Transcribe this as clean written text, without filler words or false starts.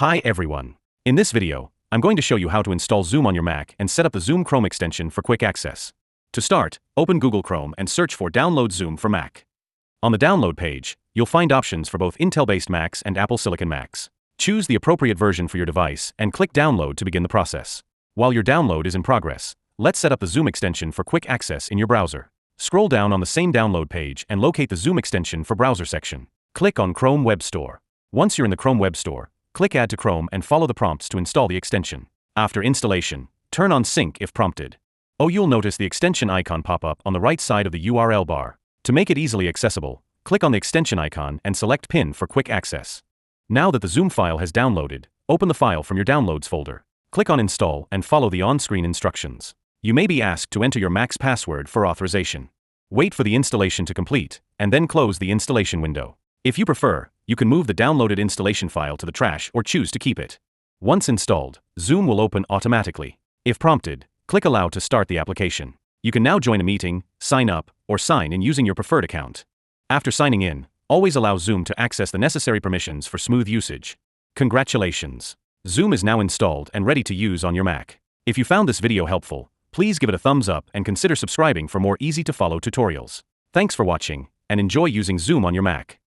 Hi everyone. In this video, I'm going to show you how to install Zoom on your Mac and set up the Zoom Chrome extension for quick access. To start, open Google Chrome and search for Download Zoom for Mac. On the download page, you'll find options for both Intel-based Macs and Apple Silicon Macs. Choose the appropriate version for your device and click Download to begin the process. While your download is in progress, let's set up the Zoom extension for quick access in your browser. Scroll down on the same download page and locate the Zoom extension for browser section. Click on Chrome Web Store. Once you're in the Chrome Web Store, click Add to Chrome and follow the prompts to install the extension. After installation, turn on Sync if prompted. You'll notice the extension icon pop up on the right side of the URL bar. To make it easily accessible, click on the extension icon and select Pin for quick access. Now that the Zoom file has downloaded, open the file from your Downloads folder. Click on Install and follow the on-screen instructions. You may be asked to enter your Mac's password for authorization. Wait for the installation to complete, and then close the installation window. If you prefer, you can move the downloaded installation file to the trash or choose to keep it. Once installed, Zoom will open automatically. If prompted, click Allow to start the application. You can now join a meeting, sign up, or sign in using your preferred account. After signing in, always allow Zoom to access the necessary permissions for smooth usage. Congratulations! Zoom is now installed and ready to use on your Mac. If you found this video helpful, please give it a thumbs up and consider subscribing for more easy-to-follow tutorials. Thanks for watching, and enjoy using Zoom on your Mac.